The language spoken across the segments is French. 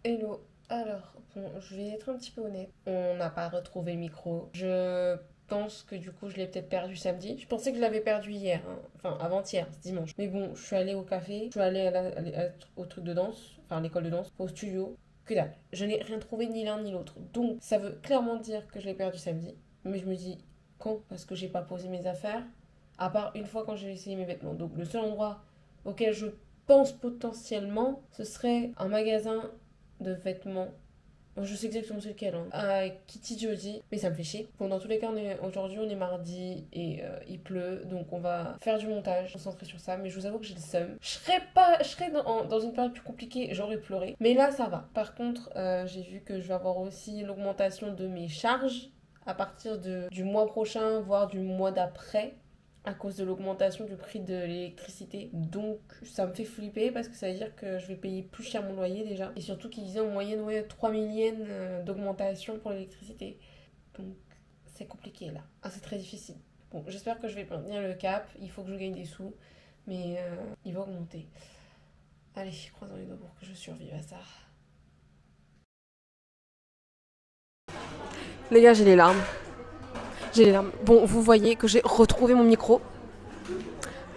Hello. Alors, bon, je vais être un petit peu honnête. On n'a pas retrouvé le micro. Je pense que du coup, je l'ai peut-être perdu samedi. Je pensais que je l'avais perdu hier, hein. Enfin, avant-hier, c'est dimanche. Mais bon, je suis allée au café, je suis allée au truc de danse, enfin à l'école de danse, au studio. Que dalle. Je n'ai rien trouvé ni l'un ni l'autre. Donc, ça veut clairement dire que je l'ai perdu samedi. Mais je me dis, quand? Parce que j'ai pas posé mes affaires. À part une fois quand j'ai essayé mes vêtements. Donc, le seul endroit auquel je pense potentiellement, ce serait un magasin de vêtements. Je sais exactement c'est lequel, hein. À Kitty Jody, mais ça me fait chier. Bon, dans tous les cas, aujourd'hui on est mardi et il pleut, donc on va faire du montage, concentrer sur ça. Mais je vous avoue que j'ai le seum. Je serais dans une période plus compliquée, j'aurais pleuré. Mais là, ça va. Par contre, j'ai vu que je vais avoir aussi l'augmentation de mes charges à partir du mois prochain, voire du mois d'après, à cause de l'augmentation du prix de l'électricité. Donc ça me fait flipper parce que ça veut dire que je vais payer plus cher mon loyer déjà. Et surtout qu'ils disaient en moyenne 3000 yens d'augmentation pour l'électricité. Donc c'est compliqué là. Ah, c'est très difficile. Bon, j'espère que je vais maintenir le cap. Il faut que je gagne des sous. Mais il va augmenter. Allez, croisons les doigts pour que je survive à ça. Les gars, j'ai les larmes. J'ai les larmes. Bon, vous voyez que j'ai retrouvé mon micro,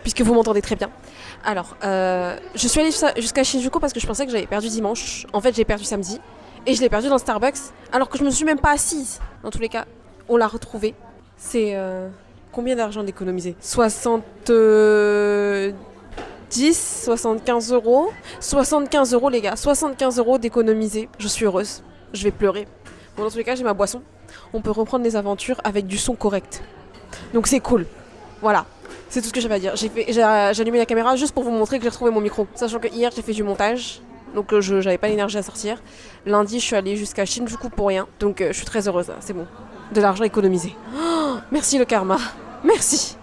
puisque vous m'entendez très bien. Alors, je suis allée jusqu'à Shinjuku parce que je pensais que j'avais perdu dimanche. En fait, j'ai perdu samedi. Et je l'ai perdu dans Starbucks, alors que je me suis même pas assise. Dans tous les cas, on l'a retrouvé. C'est combien d'argent d'économiser 75 euros. 75 euros, les gars. 75 euros d'économiser. Je suis heureuse. Je vais pleurer. Bon, dans tous les cas, j'ai ma boisson. On peut reprendre les aventures avec du son correct. Donc c'est cool. Voilà. C'est tout ce que j'avais à dire. J'ai allumé la caméra juste pour vous montrer que j'ai retrouvé mon micro. Sachant que hier, j'ai fait du montage. Donc j'avais pas l'énergie à sortir. Lundi, je suis allée jusqu'à Shinjuku pour rien. Donc je suis très heureuse. C'est bon. De l'argent économisé. Oh, merci le karma. Merci.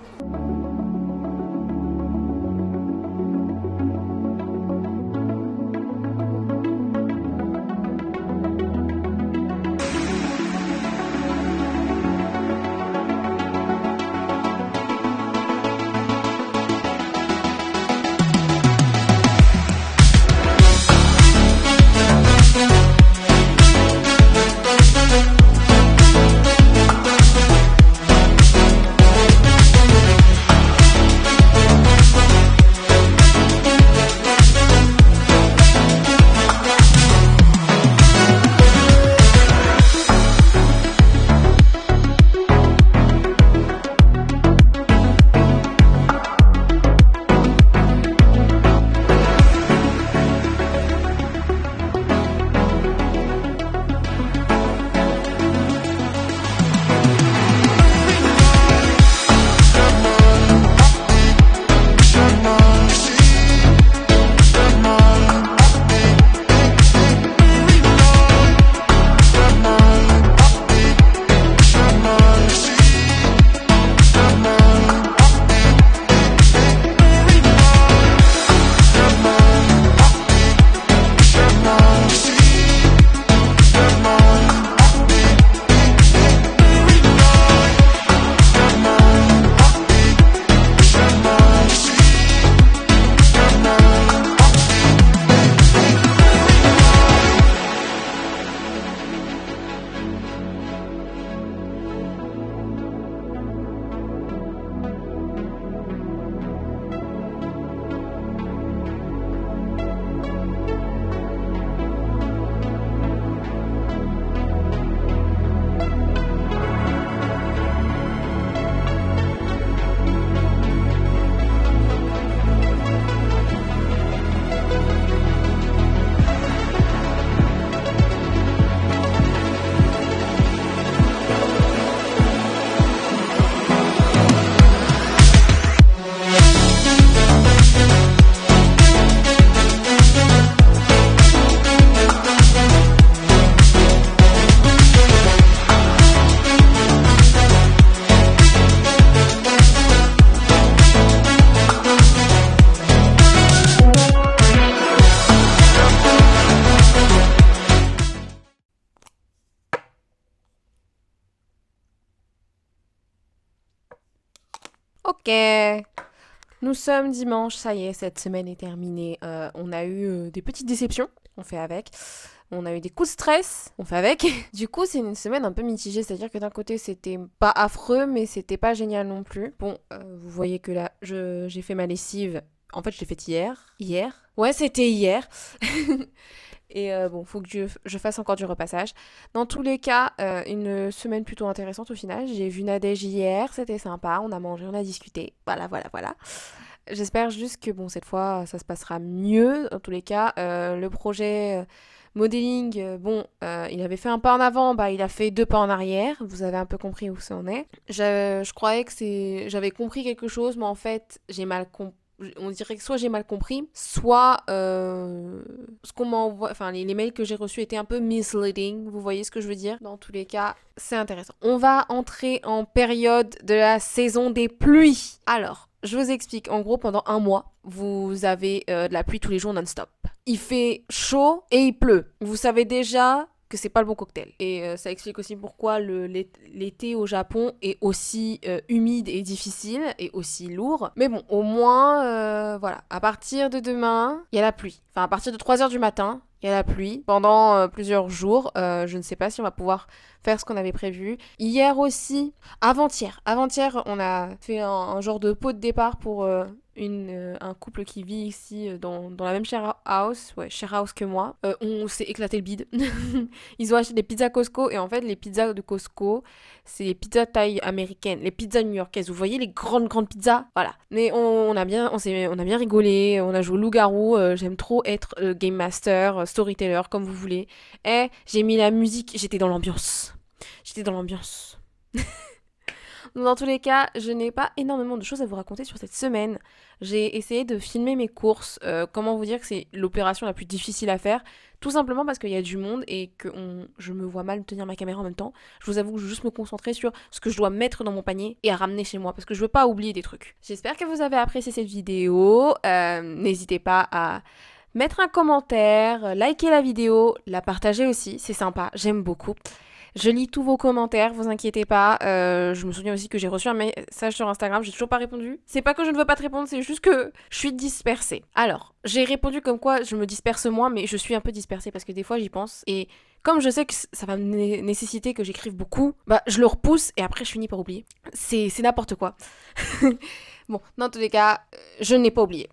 Ok. Nous sommes dimanche, ça y est, cette semaine est terminée. On a eu des petites déceptions, on fait avec. on a eu des coups de stress, on fait avec. Du coup, c'est une semaine un peu mitigée, c'est-à-dire que d'un côté, c'était pas affreux, mais c'était pas génial non plus. Bon, vous voyez que là, j'ai fait ma lessive. En fait, je l'ai faite hier. Hier? Ouais, c'était hier. Et bon, faut que je fasse encore du repassage. Dans tous les cas, une semaine plutôt intéressante au final. J'ai vu Nadège hier, c'était sympa. On a mangé, on a discuté. Voilà. J'espère juste que bon, cette fois, ça se passera mieux. Dans tous les cas, le projet modeling, il avait fait un pas en avant, bah il a fait 2 pas en arrière. Vous avez un peu compris où ça en est. Je croyais que j'avais compris quelque chose, mais en fait, j'ai mal compris. On dirait que soit j'ai mal compris, soit ce qu'on m'envoie, enfin les mails que j'ai reçus étaient un peu misleading, vous voyez ce que je veux dire. Dans tous les cas, c'est intéressant. On va entrer en période de la saison des pluies. Alors, je vous explique, en gros pendant un mois, vous avez de la pluie tous les jours non-stop. Il fait chaud et il pleut. Vous savez déjà que c'est pas le bon cocktail. Et ça explique aussi pourquoi l'été au Japon est aussi humide et difficile et aussi lourd. Mais bon, au moins, voilà, à partir de demain, il y a la pluie. Enfin, à partir de 3h du matin, il y a la pluie pendant plusieurs jours. Je ne sais pas si on va pouvoir faire ce qu'on avait prévu. Hier aussi, avant-hier, on a fait un genre de pot de départ pour un couple qui vit ici dans la même share house que moi. On s'est éclaté le bide. Ils ont acheté des pizzas Costco et en fait les pizzas de Costco, c'est les pizzas taille américaine, les pizzas new-yorkaises. Vous voyez les grandes pizzas, voilà. Mais on a bien rigolé, on a joué au loup-garou. J'aime trop être game master, storyteller comme vous voulez. Et j'ai mis la musique, j'étais dans l'ambiance. Dans tous les cas, je n'ai pas énormément de choses à vous raconter sur cette semaine. J'ai essayé de filmer mes courses. Comment vous dire que c'est l'opération la plus difficile à faire? Tout simplement parce qu'il y a du monde et que je me vois mal tenir ma caméra en même temps. Je vous avoue que je veux juste me concentrer sur ce que je dois mettre dans mon panier et à ramener chez moi parce que je veux pas oublier des trucs. J'espère que vous avez apprécié cette vidéo. N'hésitez pas à mettre un commentaire, liker la vidéo, la partager aussi, c'est sympa, j'aime beaucoup. Je lis tous vos commentaires, vous inquiétez pas. Je me souviens aussi que j'ai reçu un message sur Instagram, j'ai toujours pas répondu. C'est pas que je ne veux pas te répondre, c'est juste que je suis dispersée. Alors, j'ai répondu comme quoi je me disperse moins, mais je suis un peu dispersée parce que des fois j'y pense. Et comme je sais que ça va me nécessiter que j'écrive beaucoup, bah je le repousse et après je finis par oublier. C'est n'importe quoi. Bon, dans tous les cas, je n'ai pas oublié.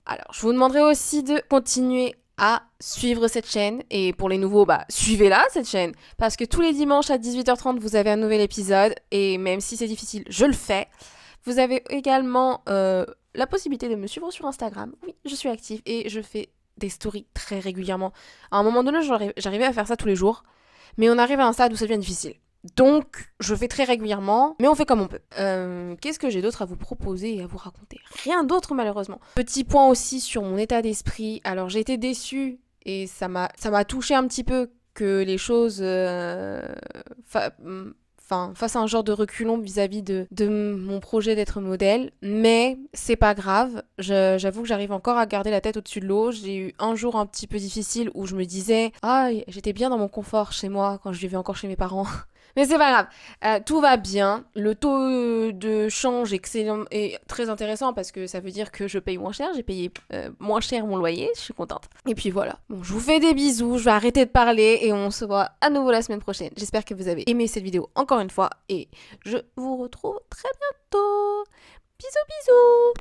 Alors, je vous demanderai aussi de continuer à suivre cette chaîne. Et pour les nouveaux, bah, suivez-la, cette chaîne. Parce que tous les dimanches à 18h30, vous avez un nouvel épisode. Et même si c'est difficile, je le fais. Vous avez également la possibilité de me suivre sur Instagram. Oui, je suis active et je fais des stories très régulièrement. À un moment donné, j'arrivais à faire ça tous les jours. Mais on arrive à un stade où ça devient difficile. Donc, je fais très régulièrement, mais on fait comme on peut. Qu'est-ce que j'ai d'autre à vous proposer et à vous raconter? Rien d'autre, malheureusement. Petit point aussi sur mon état d'esprit. Alors, j'ai été déçue et ça m'a touché un petit peu que les choses fassent un genre de reculon vis-à-vis de mon projet d'être modèle. Mais c'est pas grave. J'avoue que j'arrive encore à garder la tête au-dessus de l'eau. J'ai eu un jour un petit peu difficile où je me disais « Ah, j'étais bien dans mon confort chez moi quand je vivais encore chez mes parents. » Mais c'est pas grave, tout va bien. Le taux de change est très intéressant parce que ça veut dire que je paye moins cher. J'ai payé moins cher mon loyer, je suis contente. Et puis voilà. Bon, je vous fais des bisous, je vais arrêter de parler et on se voit à nouveau la semaine prochaine. J'espère que vous avez aimé cette vidéo encore une fois et je vous retrouve très bientôt. Bisous bisous.